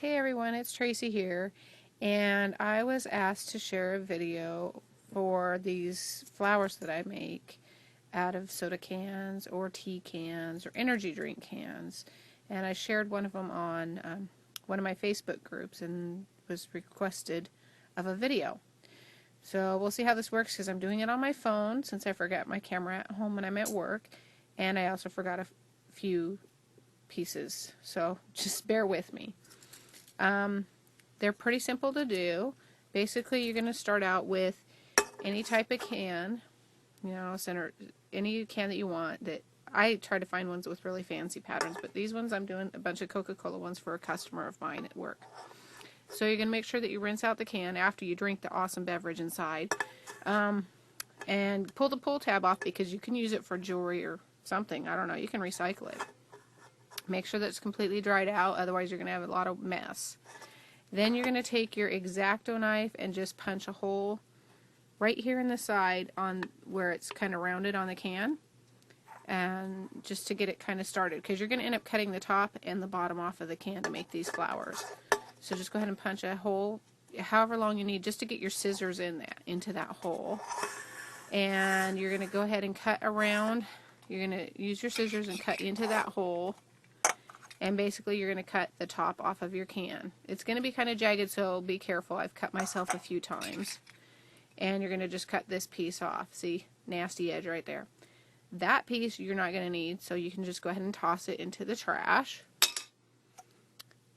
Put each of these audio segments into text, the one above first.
Hey everyone, it's Tracy here, and I was asked to share a video for these flowers that I make out of soda cans or tea cans or energy drink cans, and I shared one of them on one of my Facebook groups and was requested of a video. So we'll see how this works because I'm doing it on my phone since I forgot my camera at home when I'm at work, and I also forgot a few pieces, so just bear with me. They're pretty simple to do. Basically, you're going to start out with any type of can, any can that you want. That I try to find ones with really fancy patterns, but these ones I'm doing a bunch of Coca-Cola ones for a customer of mine at work. So you're going to make sure that you rinse out the can after you drink the awesome beverage inside, and pull the pull tab off because you can use it for jewelry or something. I don't know. You can recycle it. Make sure that it's completely dried out, otherwise you're going to have a lot of mess. Then you're going to take your X-Acto knife and just punch a hole right here in the side on where it's kind of rounded on the can, and just to get it kind of started, because you're going to end up cutting the top and the bottom off of the can to make these flowers. So just go ahead and punch a hole however long you need just to get your scissors into that hole. And you're going to go ahead and cut around. You're going to use your scissors and cut into that hole. And basically you're going to cut the top off of your can. It's going to be kind of jagged, so be careful. I've cut myself a few times. And you're going to just cut this piece off. See? Nasty edge right there. That piece you're not going to need, so you can just go ahead and toss it into the trash.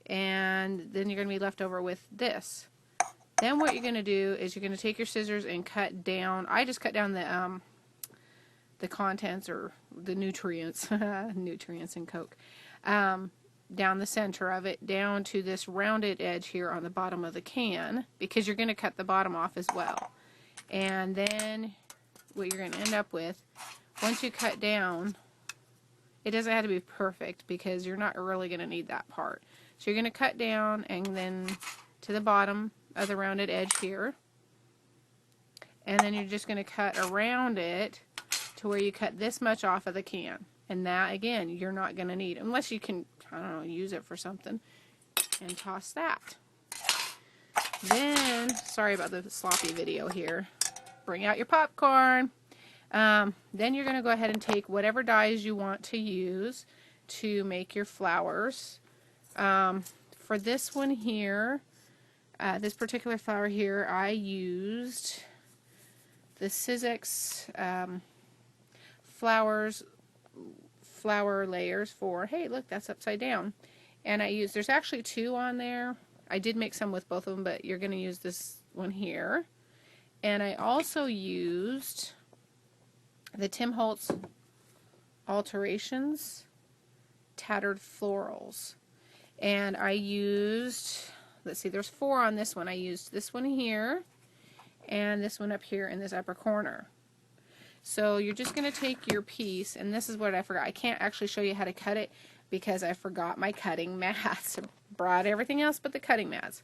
And then you're going to be left over with this. Then what you're going to do is you're going to take your scissors and cut down. I just cut down the contents, or the nutrients, nutrients in Coke, down the center of it, down to this rounded edge here on the bottom of the can, because you're going to cut the bottom off as well. And then what you're going to end up with, once you cut down, it doesn't have to be perfect because you're not really going to need that part. So you're going to cut down and then to the bottom of the rounded edge here, and then you're just going to cut around it to where you cut this much off of the can. And that, again, you're not going to need, unless you can, I don't know, use it for something. And toss that. Then, sorry about the sloppy video here. Bring out your popcorn. Then you're going to go ahead and take whatever dyes you want to use to make your flowers. For this one here, this particular flower here, I used the Sizzix flower layers for, hey look, that's upside down. And there's actually two on there. I did make some with both of them, but you're going to use this one here. And I also used the Tim Holtz Alterations Tattered Florals. And I used, let's see, there's 4 on this one. I used this one here and this one up here in this upper corner. So you're just going to take your piece, and this is what I forgot. I can't actually show you how to cut it because I forgot my cutting mats. I brought everything else but the cutting mats.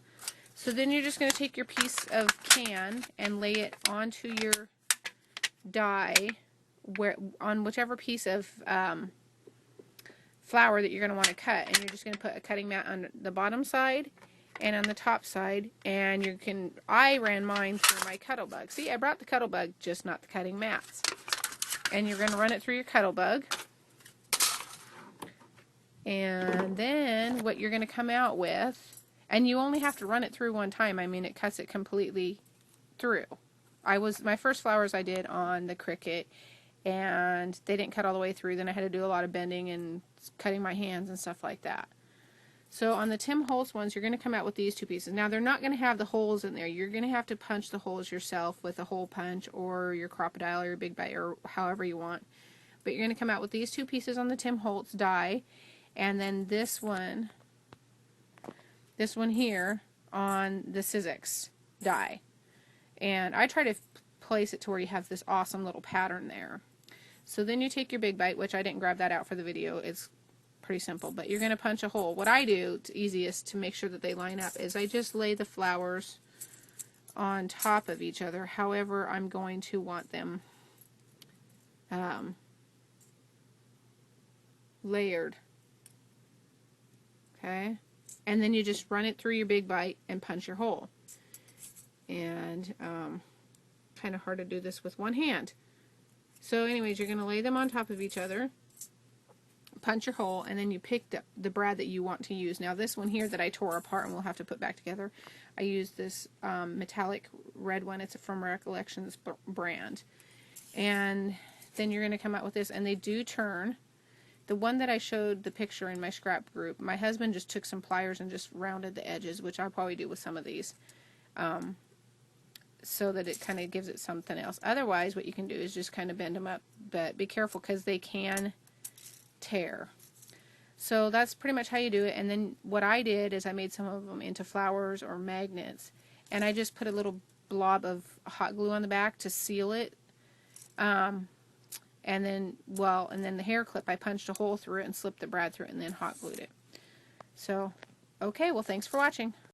So then you're just going to take your piece of can and lay it onto your die, on whichever piece of flower that you're going to want to cut. And you're just going to put a cutting mat on the bottom side and on the top side, and I ran mine through my Cuttlebug. See, I brought the Cuttlebug, just not the cutting mats. And you're going to run it through your Cuttlebug. And then what you're going to come out with, and you only have to run it through one time. I mean, it cuts it completely through. My first flowers I did on the Cricut, and they didn't cut all the way through. Then I had to do a lot of bending and cutting my hands and stuff like that. So on the Tim Holtz ones, you're going to come out with these 2 pieces. Now, they're not going to have the holes in there. You're going to have to punch the holes yourself with a hole punch or your Crocodile or your Big Bite or however you want. But you're going to come out with these 2 pieces on the Tim Holtz die, and then this one here on the Sizzix die. And I try to place it to where you have this awesome little pattern there. So then you take your Big Bite, which I didn't grab that out for the video. It's pretty simple, but you're going to punch a hole. What I do, it's easiest to make sure that they line up, is I just lay the flowers on top of each other however I'm going to want them layered. Okay, and then you just run it through your big bite and punch your hole. And kind of hard to do this with one hand. So anyways, you're going to lay them on top of each other, punch your hole, and then you pick the brad that you want to use. Now this one here that I tore apart and we'll have to put back together, I used this metallic red one. It's from Recollections brand. And then you're going to come out with this, and they do turn. The one that I showed the picture in my scrap group, my husband just took some pliers and just rounded the edges, which I'll probably do with some of these. So that it kind of gives it something else. Otherwise, what you can do is just kind of bend them up, but be careful because they can tear. So that's pretty much how you do it. And then what I did is I made some of them into flowers or magnets, and I just put a little blob of hot glue on the back to seal it. And then the hair clip, I punched a hole through it and slipped the brad through it and then hot glued it. So, okay, well, thanks for watching.